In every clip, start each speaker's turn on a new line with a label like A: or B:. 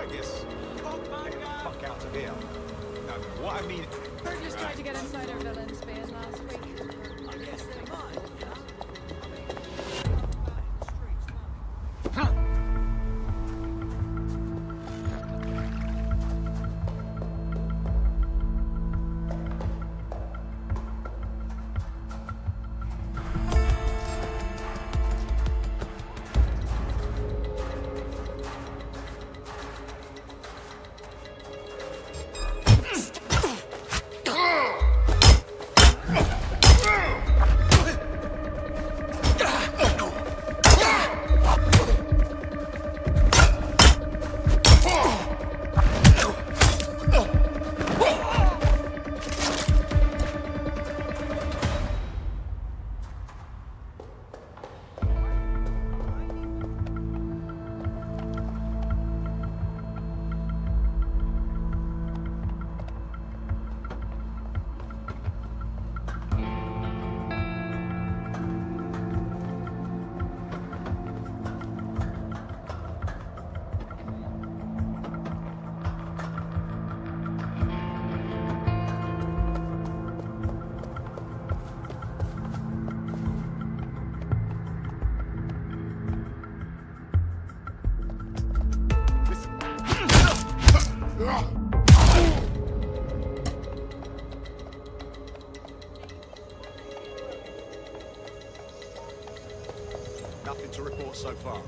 A: Haggis? Get the fuck out of here. No, what I mean...
B: Burglars tried to get inside our villain's base last week.
C: I guess they might, you know?
A: Nothing to report so far.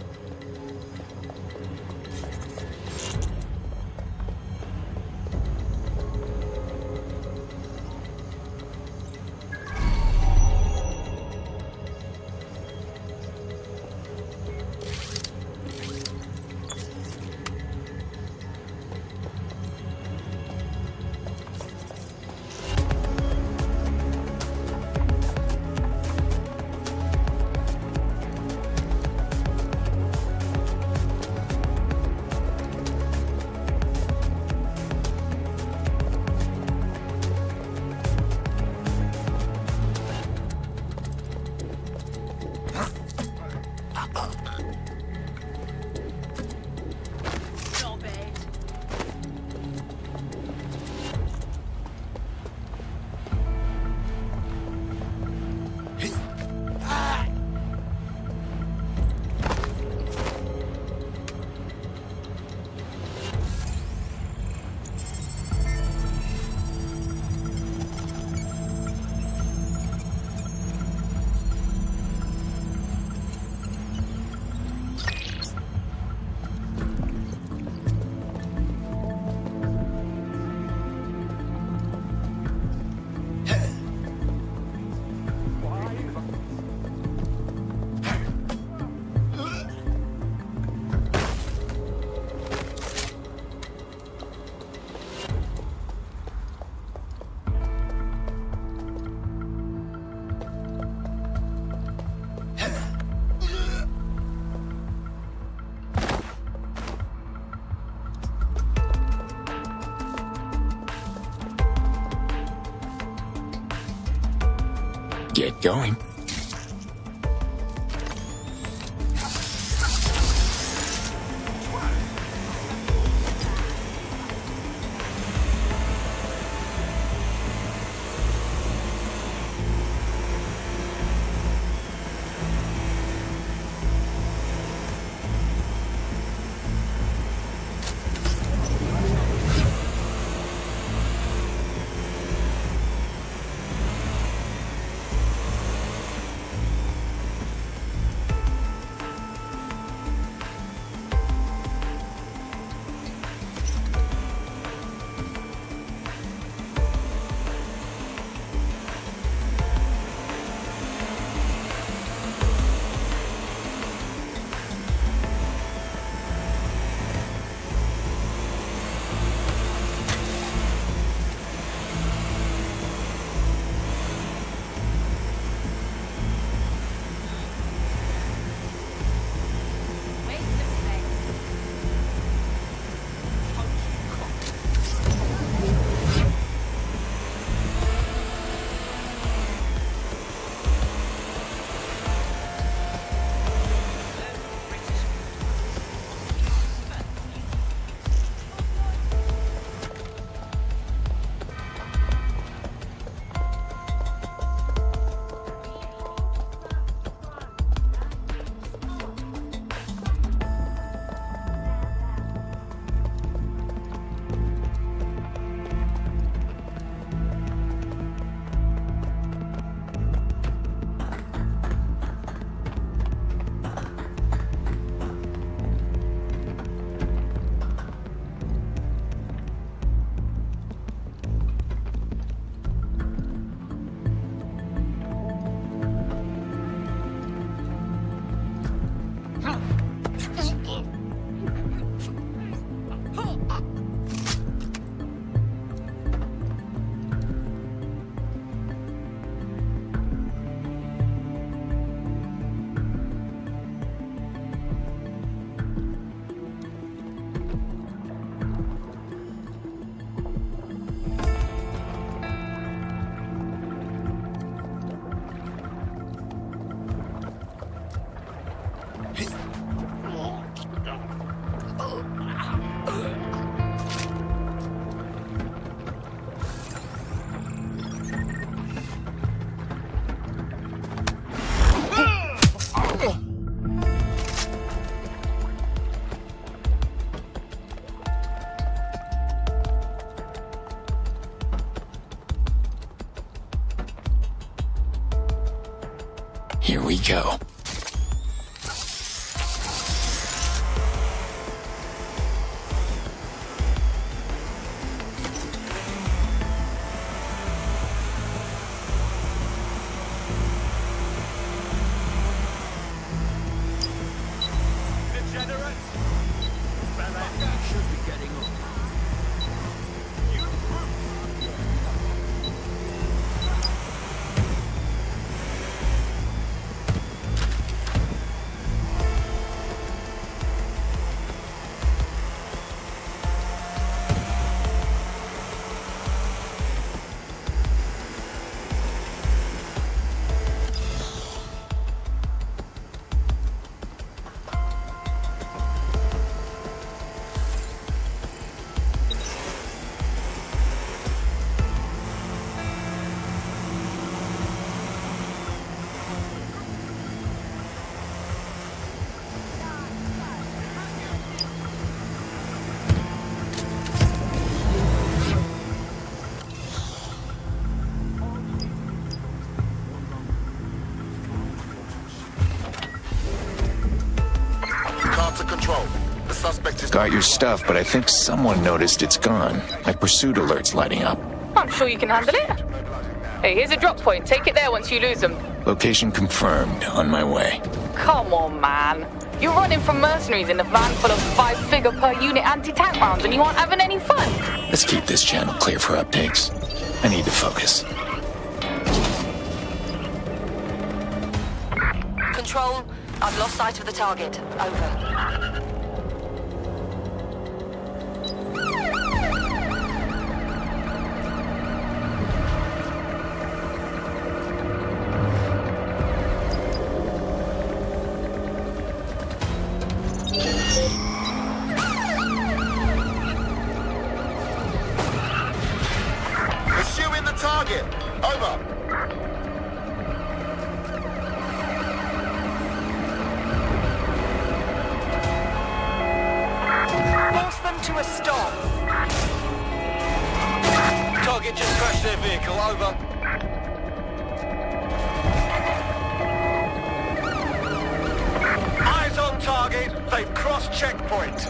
D: Get going. Here we go.
A: Degenerates!
C: Should be getting up.
A: You brutes!
E: To control. The suspect is...
D: Got your stuff, but I think someone noticed it's gone. My pursuit alert's lighting up.
F: I'm sure you can handle it. Hey, here's a drop point. Take it there once you lose them.
D: Location confirmed. On my way.
F: Come on, man. You're running from mercenaries in a van full of 5-figure per unit anti-tank rounds and you aren't having any fun.
D: Let's keep this channel clear for updates. I need to focus.
G: Control, I've lost sight of the target. Over.
E: Pursuing the target. Over.
G: Force them to a stop.
A: Target just crashed their vehicle, over. Eyes on target, they've crossed checkpoint.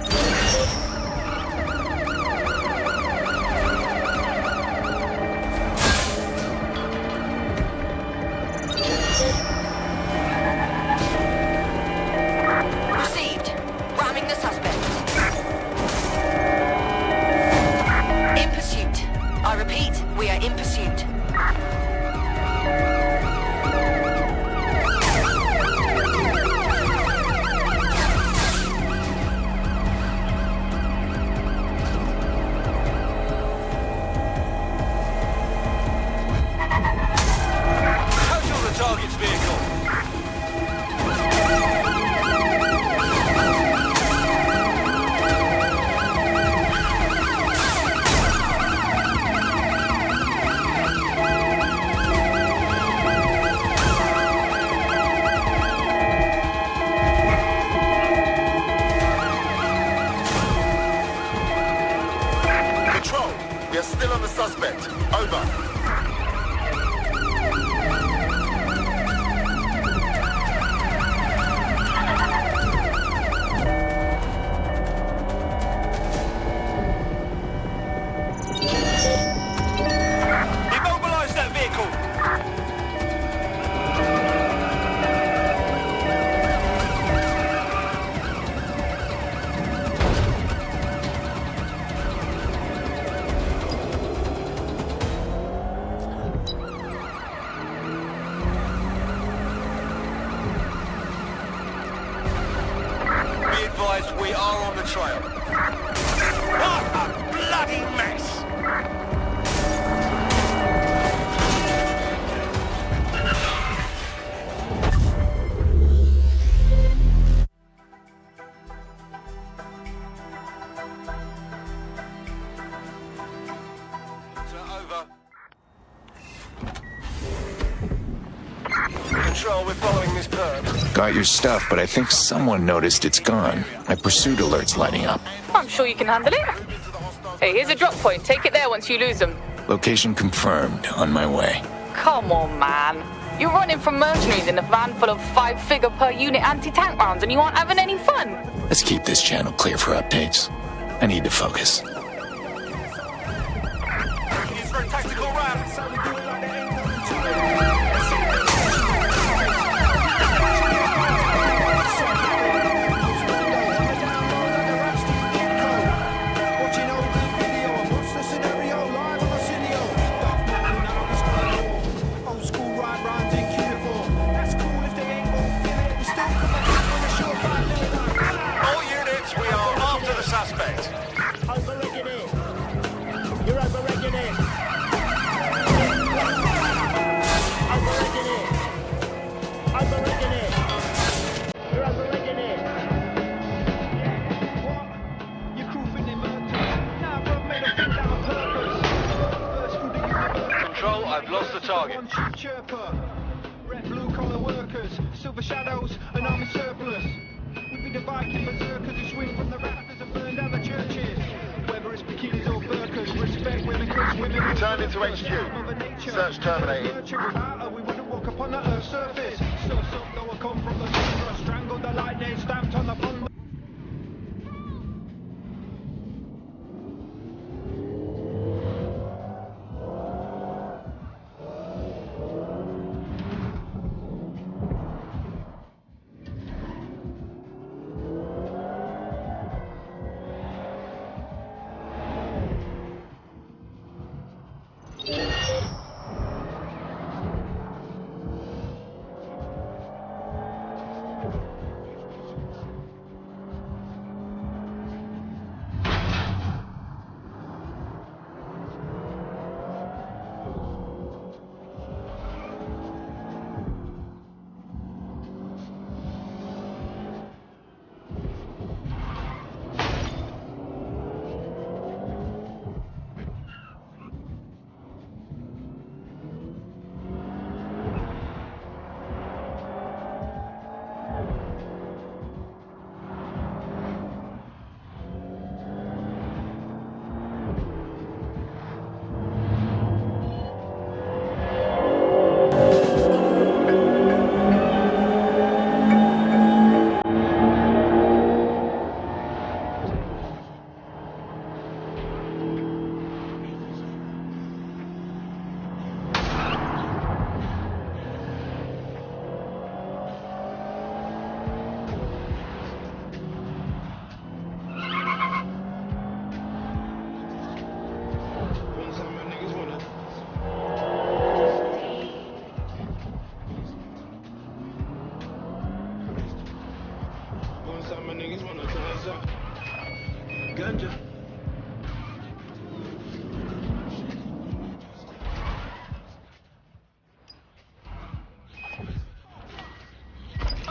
G: Received. Ramming the suspect. In pursuit. I repeat, we are in pursuit.
A: Total the target's vehicle.
E: Control. We are still on the suspect. Over.
A: Immobilize that vehicle. Be advised, we are on the trail. What a bloody mess! Over. Control, we're following this perp.
D: Got your stuff, but I think someone noticed it's gone. My pursuit alert's lighting up.
F: I'm sure you can handle it. Hey, here's a drop point. Take it there once you lose them.
D: Location confirmed. On my way.
F: Come on, man. You're running from mercenaries in a van full of 5-figure per unit anti-tank rounds and you aren't having any fun.
D: Let's keep this channel clear for updates. I need to focus.
A: It's for a tactical round.
H: I've lost the target. One chirper, red blue collar workers, silver shadows, an army surplus. We'd be the Viking berserkers who swing from the rafters and burn down the churches. Whether it's bikinis or burkas, respect women, cause women.
E: Return into HQ. Search terminated.
H: We wouldn't walk upon the earth's surface. So though I come from the tundra, strangled the lightning, stamped on the thunder.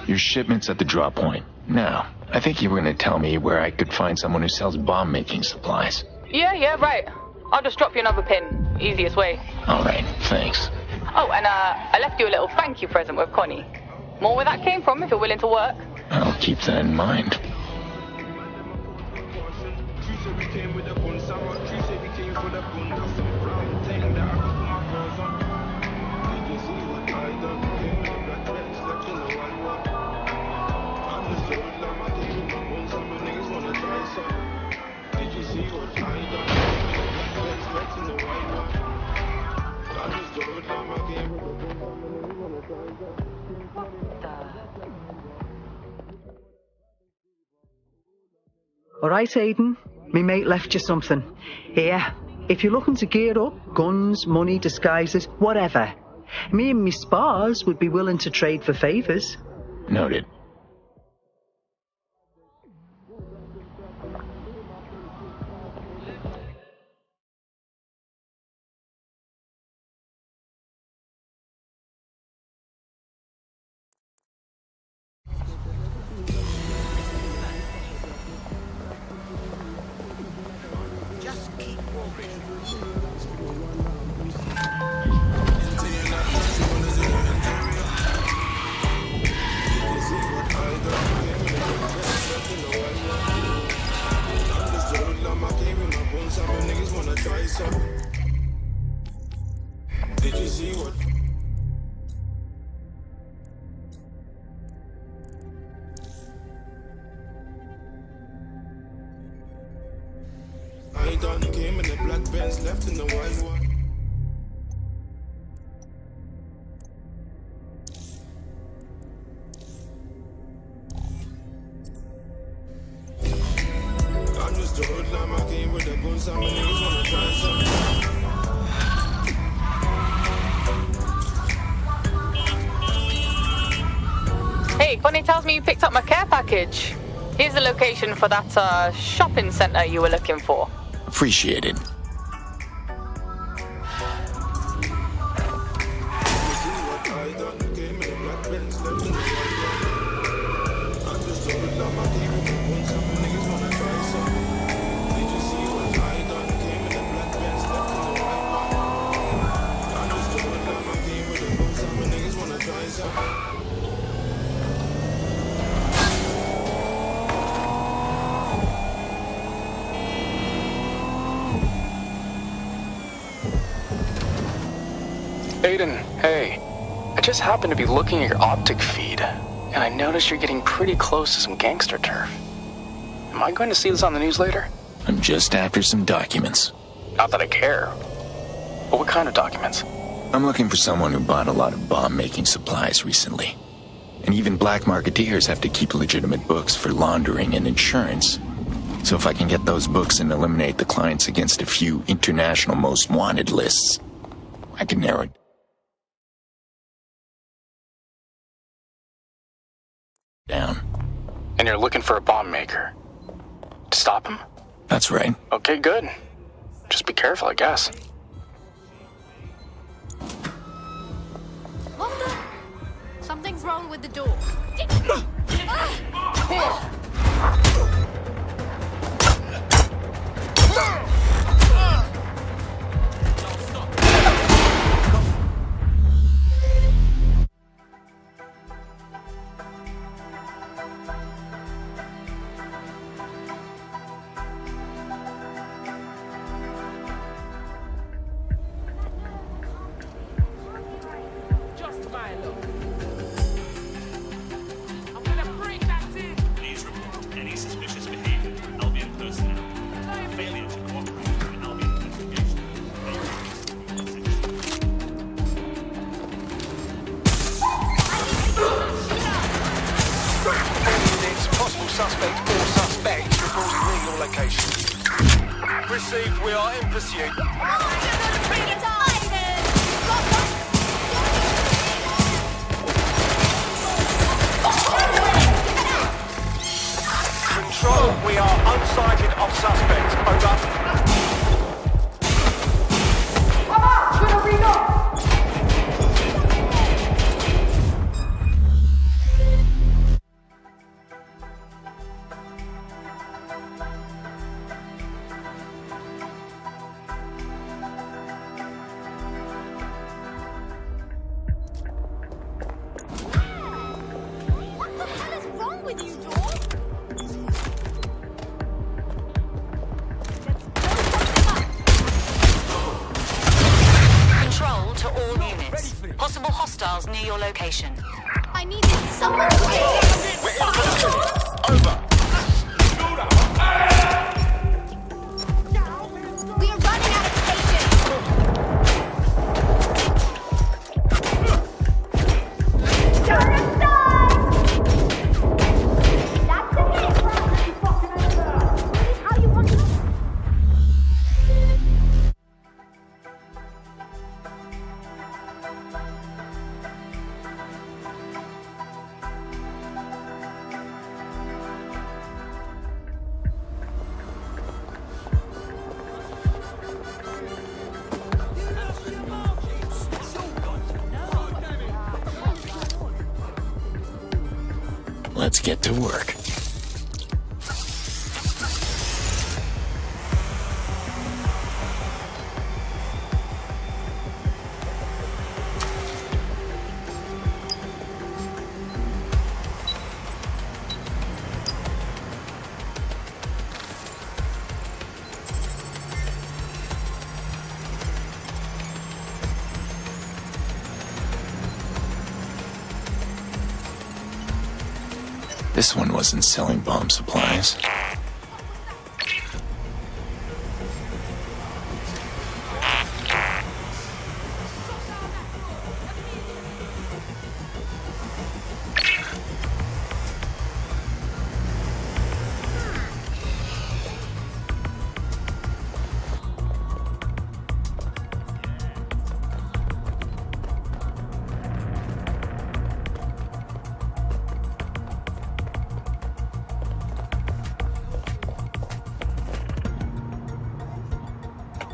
D: Your shipment's at the drop point. Now, I think you were going to tell me where I could find someone who sells bomb-making supplies.
F: Yeah, right. I'll just drop you another pin. Easiest way.
D: All right, thanks.
F: Oh, and I left you a little thank you present with Connie. More where that came from if you're willing to work.
D: I'll keep that in mind.
I: All right, Aiden. Me mate left you something. Here, if you're looking to gear up, guns, money, disguises, whatever. Me and me spars would be willing to trade for favours.
D: Noted.
J: Did you see what? done came in the black Benz, left in the white one. I'm just a hoodlum, I came with the guns, some niggas wanna try something.
F: Hey, Connie tells me you picked up my care package. Here's the location for that shopping center you were looking for.
D: Appreciated.
K: Aiden, hey. I just happened to be looking at your optic feed, and I noticed you're getting pretty close to some gangster turf. Am I going to see this on the news later?
D: I'm just after some documents.
K: Not that I care. But what kind of documents?
D: I'm looking for someone who bought a lot of bomb-making supplies recently. And even black marketeers have to keep legitimate books for laundering and insurance. So if I can get those books and eliminate the clients against a few international most wanted lists, I can narrow it down.
K: And you're looking for a bomb maker. To stop him?
D: That's right.
K: Okay, good. Just be careful, I guess.
B: What the? Something's wrong with the door.
L: Please report any suspicious behavior to Albion personnel. Failure to cooperate with an Albion investigation.
A: Units, possible suspect or suspects reporting near your location. Received, we are in pursuit. Control, we are unsighted of suspect. Over.
B: What the hell is wrong with you, door?
G: Control to all units. Possible hostiles near your location.
B: I needed someone to
E: Over.
B: We are running out of patience. That's the hit. How you want to?
D: Let's get to work. This one wasn't selling bomb supplies.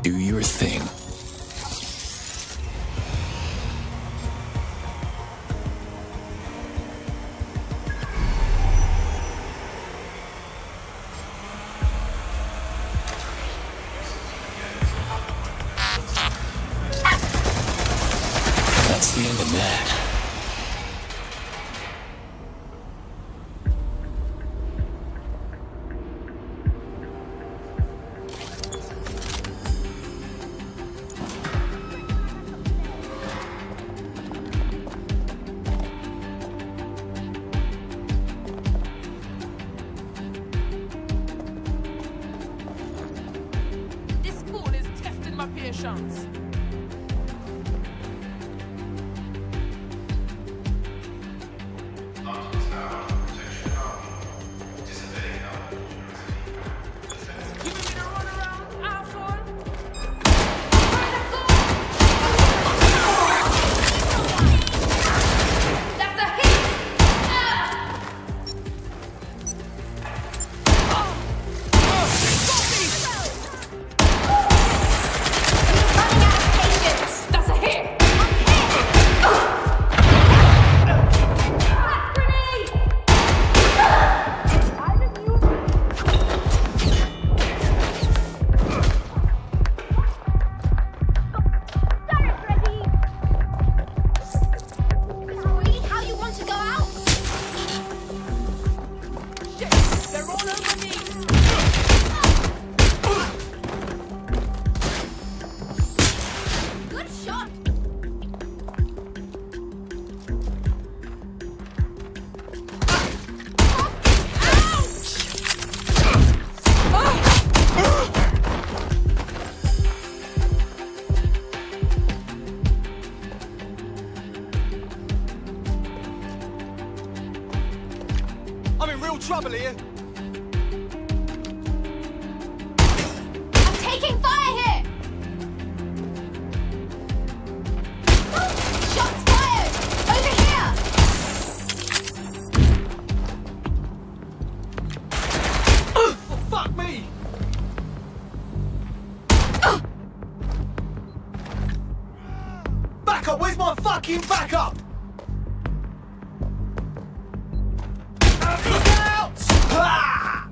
D: do your thing. That's the end of that.
M: This school is testing my patience.
A: I'm in real trouble here.
B: I'm taking fire here! Shots fired! Over here!
A: Oh, fuck me! Back up! Where's my fucking backup? Look out! Ah!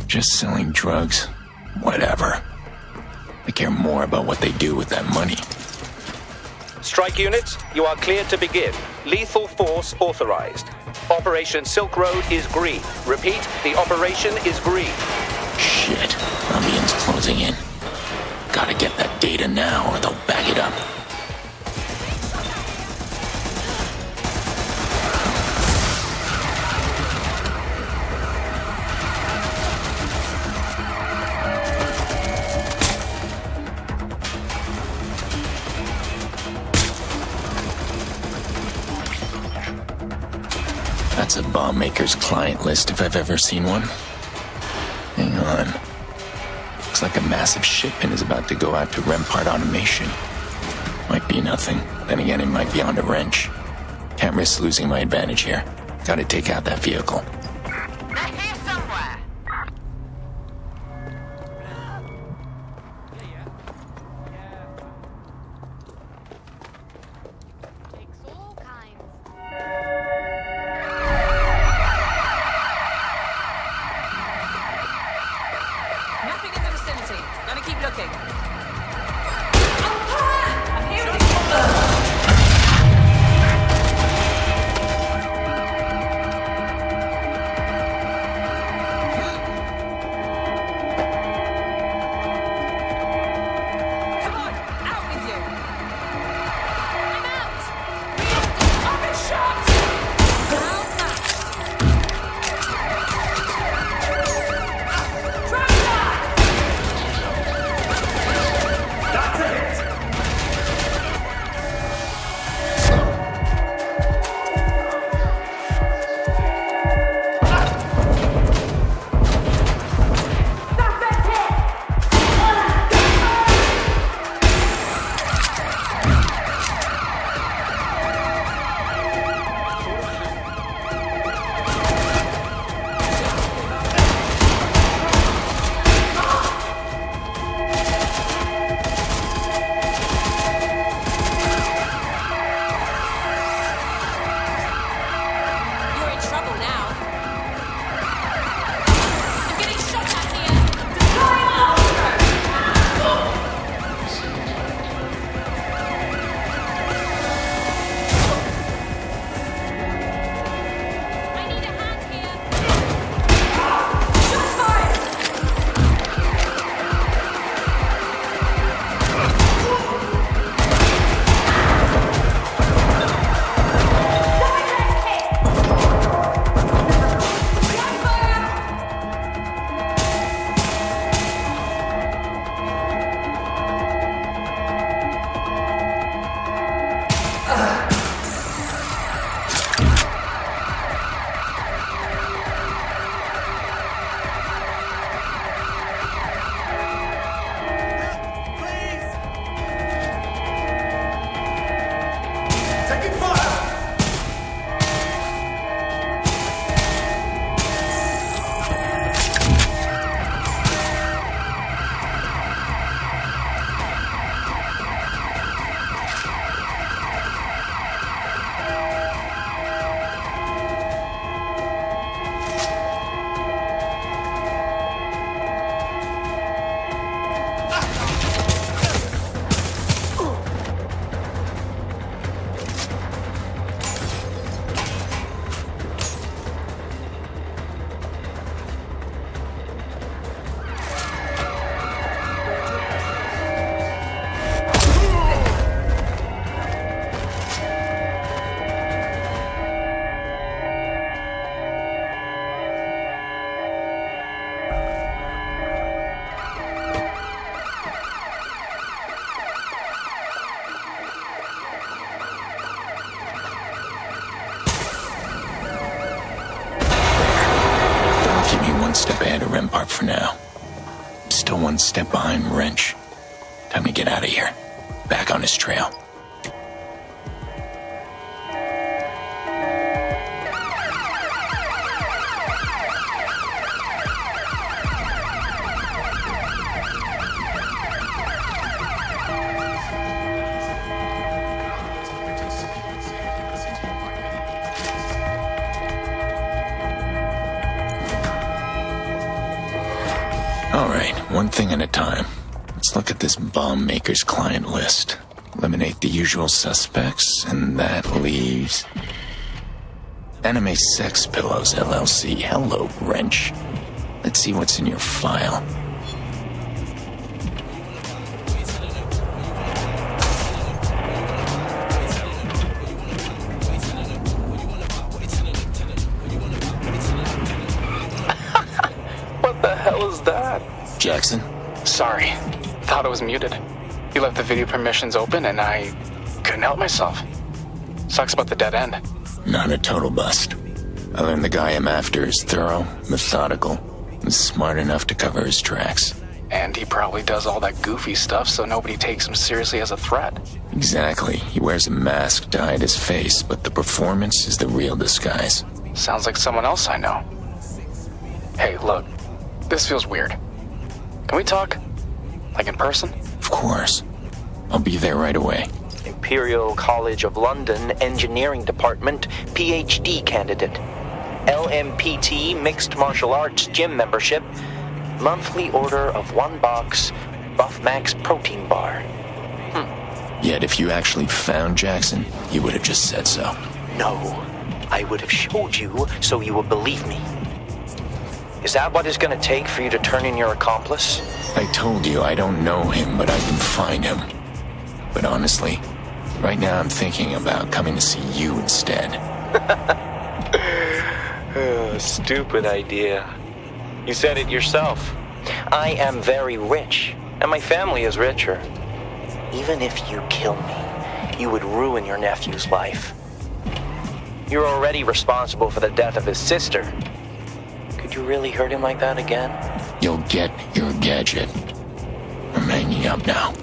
D: Just selling drugs. Whatever. I care more about what they do with that money.
N: Strike units, you are cleared to begin. Lethal force authorized. Operation Silk Road is green. Repeat, the operation is green.
D: Shit. Rumbian's closing in. Gotta get that data now or they'll bag it up. That's a bomb maker's client list if I've ever seen one. Hang on. Looks like a massive shipment is about to go out to Rempart Automation. Might be nothing. Then again, it might be on a wrench. Can't risk losing my advantage here. Gotta take out that vehicle.
G: They're here somewhere.
M: Nothing in the vicinity. Gotta keep looking.
D: Step ahead of Rempart for now. Still one step behind Wrench. Time to get out of here. Back on his trail. Alright, one thing at a time. Let's look at this bomb maker's client list. Eliminate the usual suspects, and that leaves... Anime Sex Pillows, LLC. Hello, Wrench. Let's see what's in your file.
K: What the hell is that?
D: Jackson?
K: Sorry. Thought it was muted. You left the video permissions open and I couldn't help myself. Sucks about the dead end.
D: Not a total bust. I learned the guy I'm after is thorough, methodical, and smart enough to cover his tracks.
K: And he probably does all that goofy stuff so nobody takes him seriously as a threat.
D: Exactly. He wears a mask to hide his face, but the performance is the real disguise.
K: Sounds like someone else I know. Hey, look. This feels weird. Can we talk? Like in person?
D: Of course. I'll be there right away.
O: Imperial College of London Engineering Department PhD candidate. LMPT Mixed Martial Arts Gym membership. Monthly order of 1 box Buff Max protein bar.
D: Yet if you actually found Jackson, you would have just said so.
O: No, I would have showed you so you would believe me. Is that what it's going to take for you to turn in your accomplice?
D: I told you I don't know him, but I can find him. But honestly, right now I'm thinking about coming to see you instead.
O: Stupid idea. You said it yourself. I am very rich, and my family is richer. Even if you kill me, you would ruin your nephew's life. You're already responsible for the death of his sister. Could you really hurt him like that again?
D: You'll get your gadget. I'm hanging up now.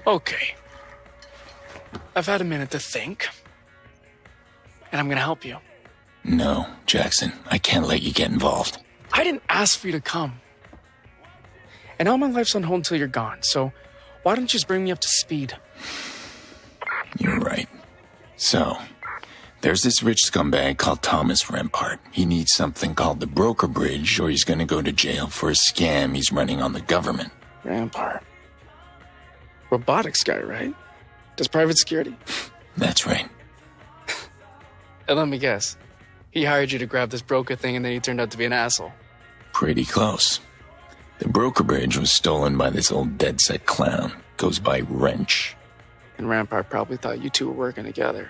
K: Okay. I've had a minute to think. And I'm gonna help you.
D: No, Jackson, I can't let you get involved.
K: I didn't ask for you to come. And all my life's on hold until you're gone, so why don't you just bring me up to speed?
D: You're right. So, there's this rich scumbag called Thomas Rampart. He needs something called the broker bridge, or he's gonna go to jail for a scam he's running on the government.
K: Rampart. Robotics guy, right? Does private security?
D: That's right.
K: And let me guess. He hired you to grab this broker thing and then he turned out to be an asshole.
D: Pretty close. The broker bridge was stolen by this old DedSec clown. Goes by Wrench.
K: And Rampart probably thought you two were working together.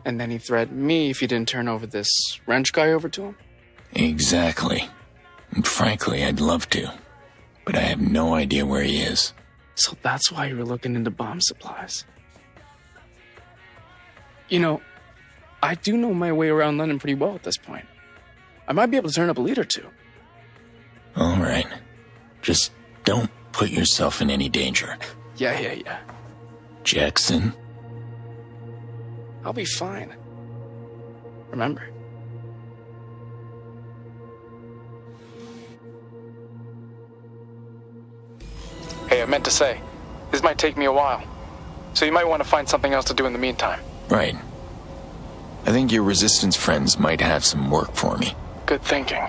K: And then he threatened me if you didn't turn over this Wrench guy over to him?
D: Exactly. And frankly, I'd love to. But I have no idea where he is.
K: So that's why you were looking into bomb supplies. You know, I do know my way around London pretty well at this point. I might be able to turn up a lead or two.
D: All right. Just don't put yourself in any danger.
K: Yeah.
D: Jackson?
K: I'll be fine. Remember. Hey, I meant to say, this might take me a while. So you might want to find something else to do in the meantime.
D: Right. I think your resistance friends might have some work for me.
K: Good thinking.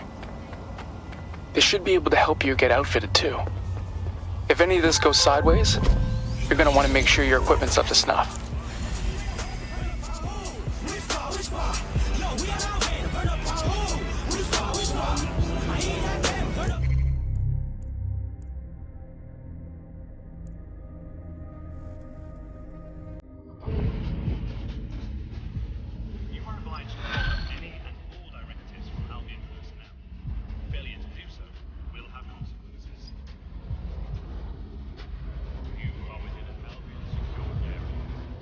K: They should be able to help you get outfitted too. If any of this goes sideways, you're gonna want to make sure your equipment's up to snuff.
L: You are obliged to follow any and all directives from Albion personnel. Failure to do so will have consequences. You are within an Albion secured area.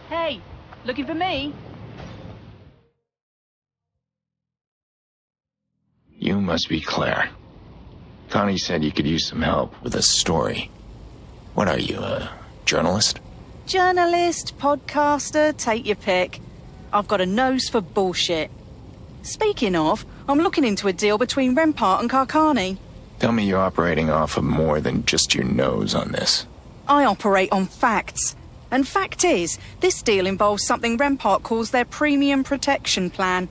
M: Hey, looking for me?
D: You must be Claire. Connie said you could use some help with a story. What are you, a journalist?
M: Journalist, podcaster, take your pick. I've got a nose for bullshit. Speaking of, I'm looking into a deal between Rempart and Karkani.
D: Tell me you're operating off of more than just your nose on this.
M: I operate on facts. And fact is, this deal involves something Rempart calls their premium protection plan.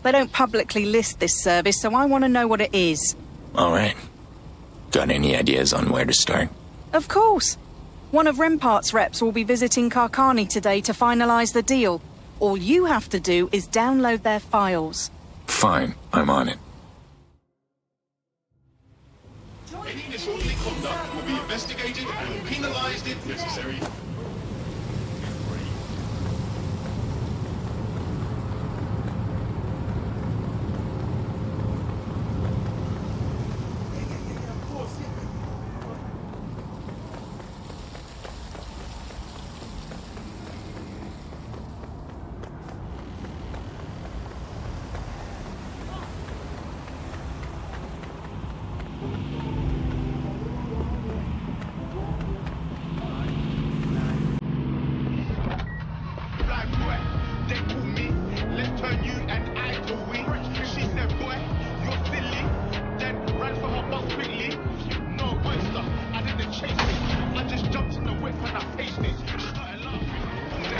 M: They don't publicly list this service, so I want to know what it is.
D: All right. Got any ideas on where to start?
M: Of course. One of Rempart's reps will be visiting Karkani today to finalize the deal. All you have to do is download their files.
D: Fine, I'm on it.
P: Any disorderly conduct will be investigated and penalized if necessary.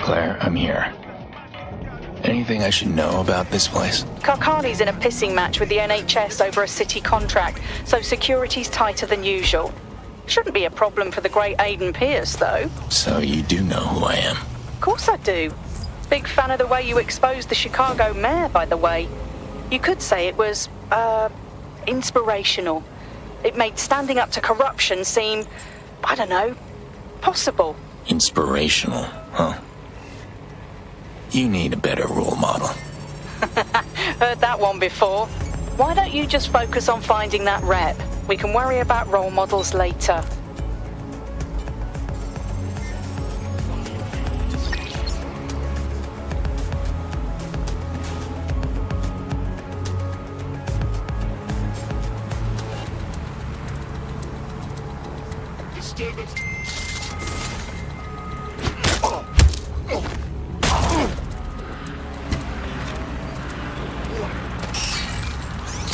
D: Claire, I'm here. Anything I should know about this place?
M: Karkani's in a pissing match with the NHS over a city contract, so security's tighter than usual. Shouldn't be a problem for the great Aiden Pearce, though.
D: So you do know who I am?
M: Of course I do. Big fan of the way you exposed the Chicago mayor, by the way. You could say it was, inspirational. It made standing up to corruption seem, I don't know, possible.
D: Inspirational, huh? You need a better role model.
M: Heard that one before. Why don't you just focus on finding that rep? We can worry about role models later.
P: Disturbance.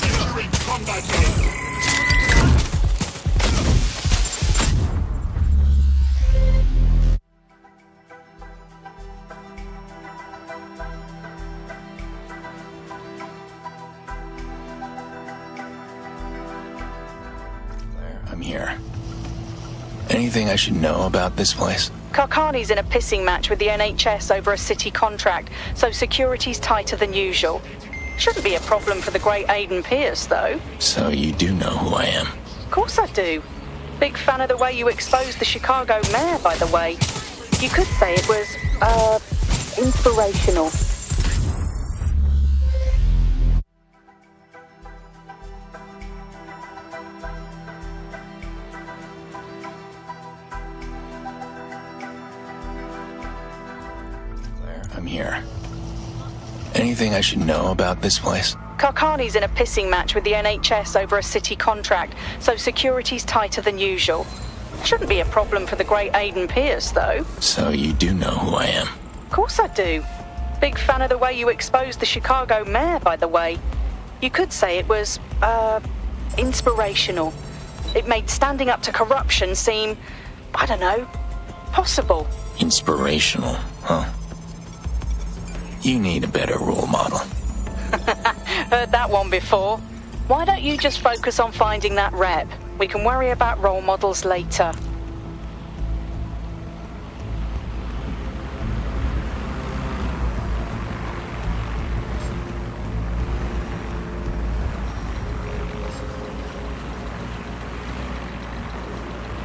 P: Entering combat zone.
D: Claire, I'm here. Anything I should know about this place?
M: Karkani's in a pissing match with the NHS over a city contract, so security's tighter than usual. Shouldn't be a problem for the great Aiden Pearce, though.
D: So you do know who I am?
M: Of course I do. Big fan of the way you exposed the Chicago mayor, by the way. You could say it was, inspirational.
D: Claire, I'm here. Anything I should know about this place?
M: Karkani's in a pissing match with the NHS over a city contract, so security's tighter than usual. Shouldn't be a problem for the great Aiden Pearce, though.
D: So you do know who I am?
M: Of course I do. Big fan of the way you exposed the Chicago mayor, by the way. You could say it was, inspirational. It made standing up to corruption seem, I don't know, possible.
D: Inspirational, huh? You need a better role model.
M: Heard that one before. Why don't you just focus on finding that rep? We can worry about role models later.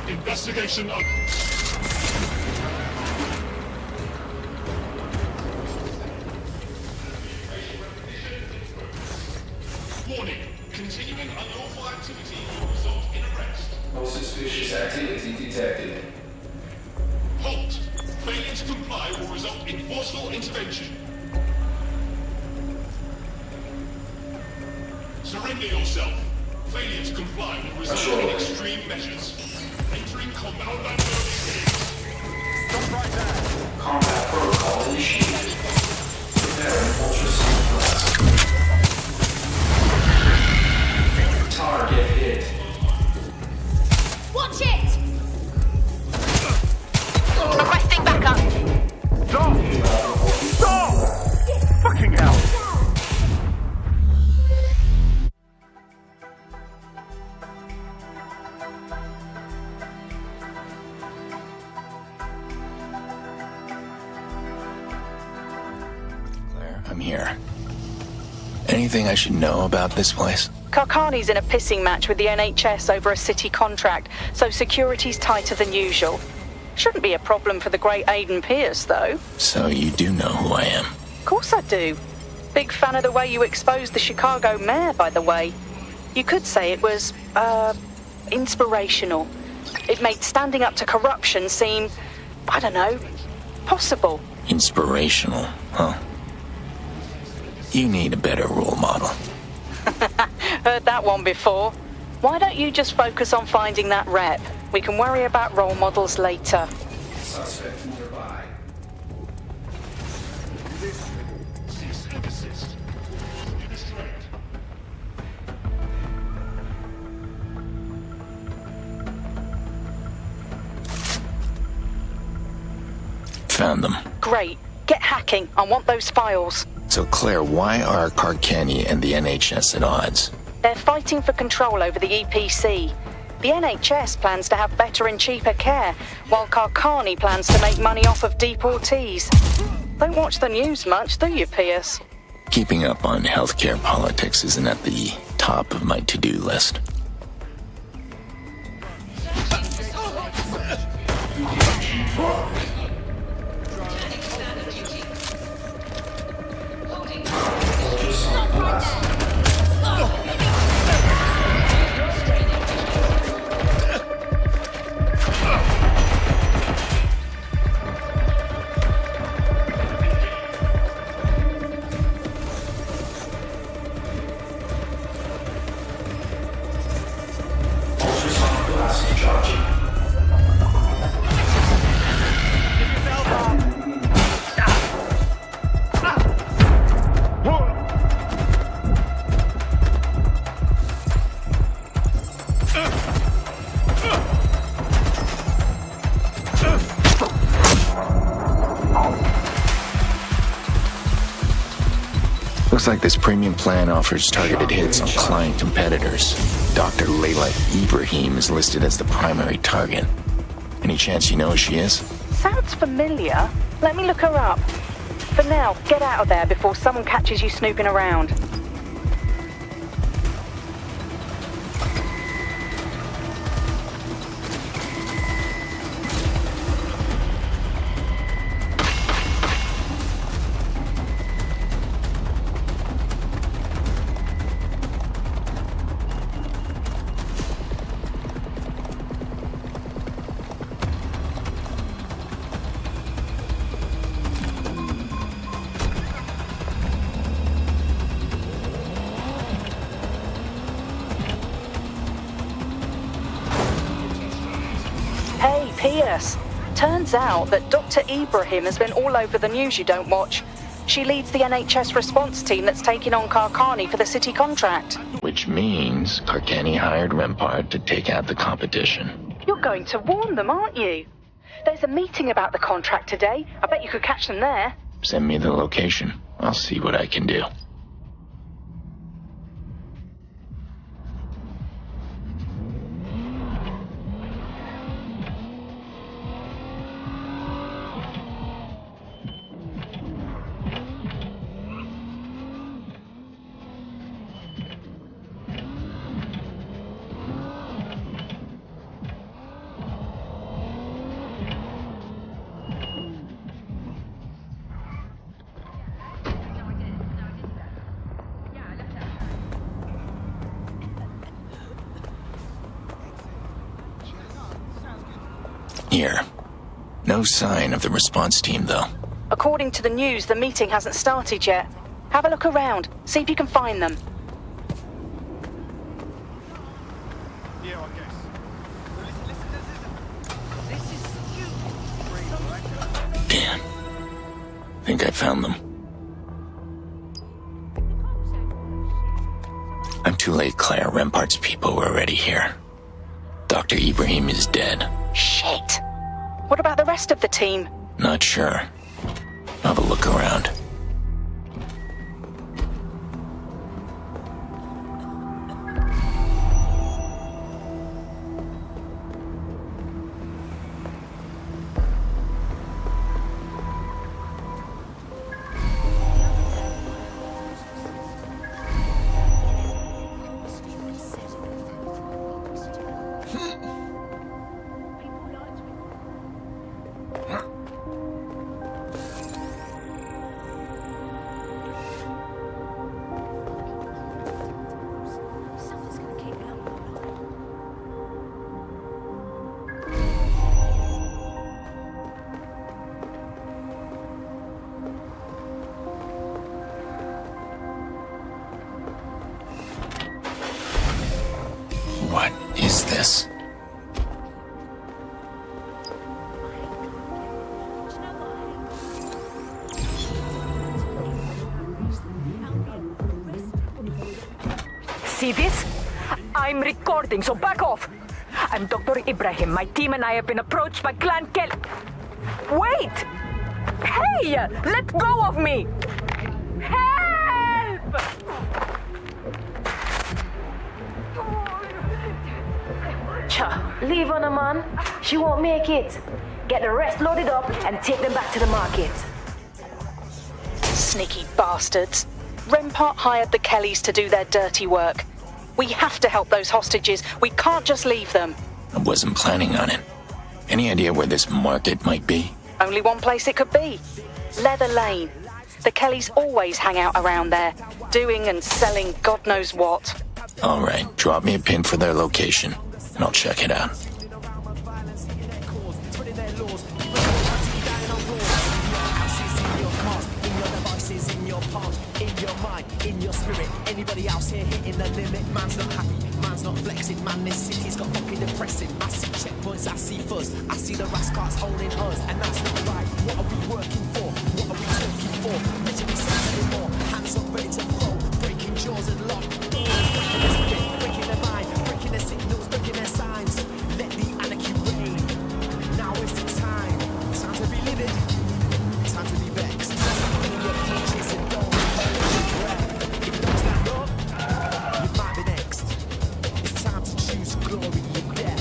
P: Investigation of... Warning. Continuing unlawful activity will result in arrest.
Q: No suspicious activity detected.
P: Halt. Failing to comply will result in forceful intervention. Surrender yourself. Failure to comply will result in extreme measures. Entering combat. Stop right there.
Q: Combat protocol initiated. Preparing ultrasonic blast. Target hit.
B: Watch it!
F: Requesting backup.
H: Stop! Stop! Fucking hell!
D: Claire, I'm here. Anything I should know about this place?
M: Karkani's in a pissing match with the NHS over a city contract, so security's tighter than usual. Shouldn't be a problem for the great Aiden Pearce, though.
D: So you do know who I am?
M: Of course I do. Big fan of the way you exposed the Chicago mayor, by the way. You could say it was, inspirational. It made standing up to corruption seem, I don't know, possible.
D: Inspirational, huh? You need a better role model.
M: Heard that one before. Why don't you just focus on finding that rep? We can worry about role models later.
Q: Suspect nearby.
P: Cease and desist. Unit trained.
D: Found them.
M: Great. Get hacking. I want those files.
D: So Claire, why are Karkani and the NHS at odds?
M: They're fighting for control over the EPC. The NHS plans to have better and cheaper care, while Karkani plans to make money off of deportees. Don't watch the news much, do you, Pearce?
D: Keeping up on healthcare politics isn't at the top of my to-do list.
Q: Ultrasonic blast. Ultrasonic blast charging.
D: Looks like this premium plan offers targeted hits on client competitors. Dr. Layla Ibrahim is listed as the primary target. Any chance you know who she is?
M: Sounds familiar. Let me look her up. For now, get out of there before someone catches you snooping around. Hey, Pearce. Turns out that Dr. Ibrahim has been all over the news you don't watch. She leads the NHS response team that's taking on Karkani for the city contract.
D: Which means Karkani hired Rempart to take out the competition.
M: You're going to warn them, aren't you? There's a meeting about the contract today. I bet you could catch them there.
D: Send me the location. I'll see what I can do. Here. No sign of the response team, though.
M: According to the news, the meeting hasn't started yet. Have a look around. See if you can find them.
D: Damn. Think I found them. I'm too late, Claire. Rempart's people were already here. Dr. Ibrahim is dead.
M: Shit. What about the rest of the team?
D: Not sure. Have a look around. What is this?
F: See this? I'm recording, so back off. I'm Dr. Ibrahim. My team and I have been approached by Clan Kelly. Wait! Hey! Let go of me! Help!
R: Leave on a man. She won't make it. Get the rest loaded up and take them back to the market.
M: Sneaky bastards. Rempart hired the Kellys to do their dirty work. We have to help those hostages. We can't just leave them.
D: I wasn't planning on it. Any idea where this market might be?
M: Only one place it could be. Leather Lane. The Kellys always hang out around there, doing and selling God knows what.
D: All right, drop me a pin for their location, and I'll check it out.
S: In your spirit, anybody else here hitting the limit? Man's not happy, man's not flexing. Man, this city's got fucking depressing. I see checkpoints, I see fuzz, I see the rascals owning us, and that's not right. What are we working for? What are we talking for? Meant to be sense anymore. Hands up, ready to flow, breaking jaws and lock doors, breaking the spirit, breaking their mind, breaking their signals, breaking their signs. Let the anarchy reign. Now is the time. Time to be livid. Time to be vexed. Clean your conscience and don't hold your breath. If you don't stand up, you might be next. It's time to choose glory or death.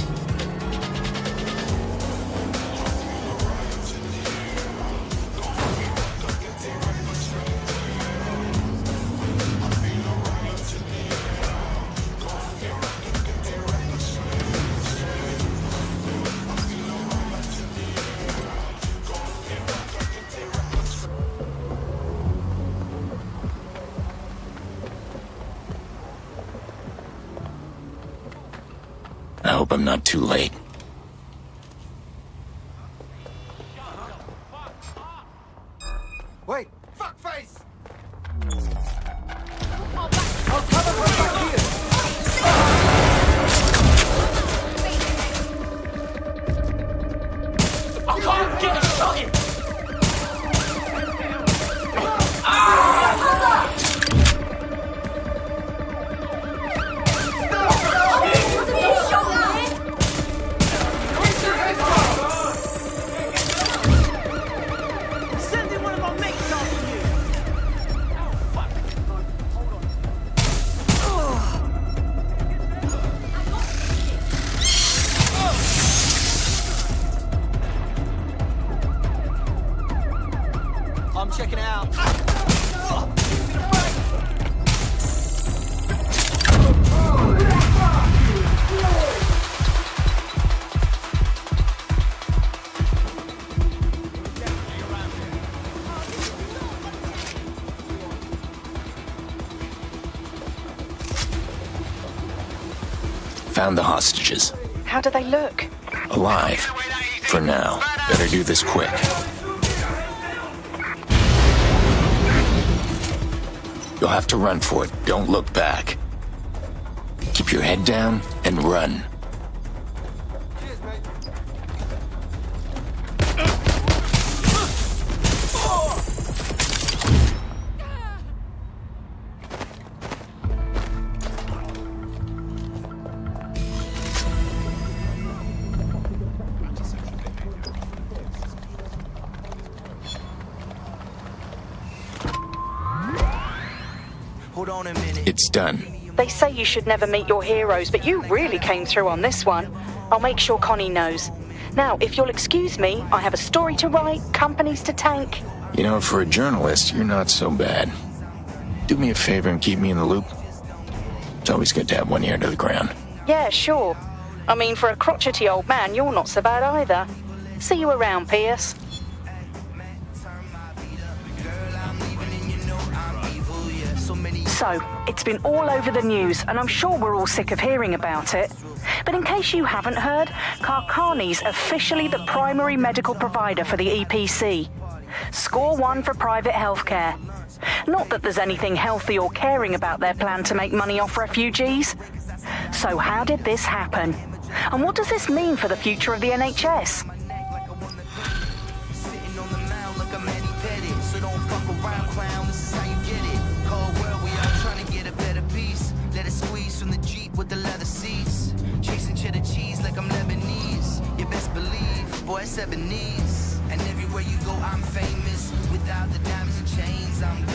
D: I hope I'm not too late.
E: Wait! Fuckface!
S: I can't get a shot in! Sending one of our mates after you! Oh, fuck. Hold on. I'm checking it out.
D: Found the hostages.
M: How do they look?
D: Alive. For now. Better do this quick. You'll have to run for it. Don't look back. Keep your head down and run. It's done.
M: They say you should never meet your heroes, but you really came through on this one. I'll make sure Connie knows. Now, if you'll excuse me, I have a story to write, companies to tank.
D: You know, for a journalist, you're not so bad. Do me a favor and keep me in the loop. It's always good to have one ear to the ground.
M: Yeah, sure. I mean, for a crotchety old man, you're not so bad either. See you around, Pearce. So, it's been all over the news, and I'm sure we're all sick of hearing about it. But in case you haven't heard, Karkani's officially the primary medical provider for the EPC. Score 1 for private healthcare. Not that there's anything healthy or caring about their plan to make money off refugees. So how did this happen? And what does this mean for the future of the NHS?
S: With the leather seats, chasing cheddar cheese like I'm Lebanese. You best believe, boy, it's Ebonese.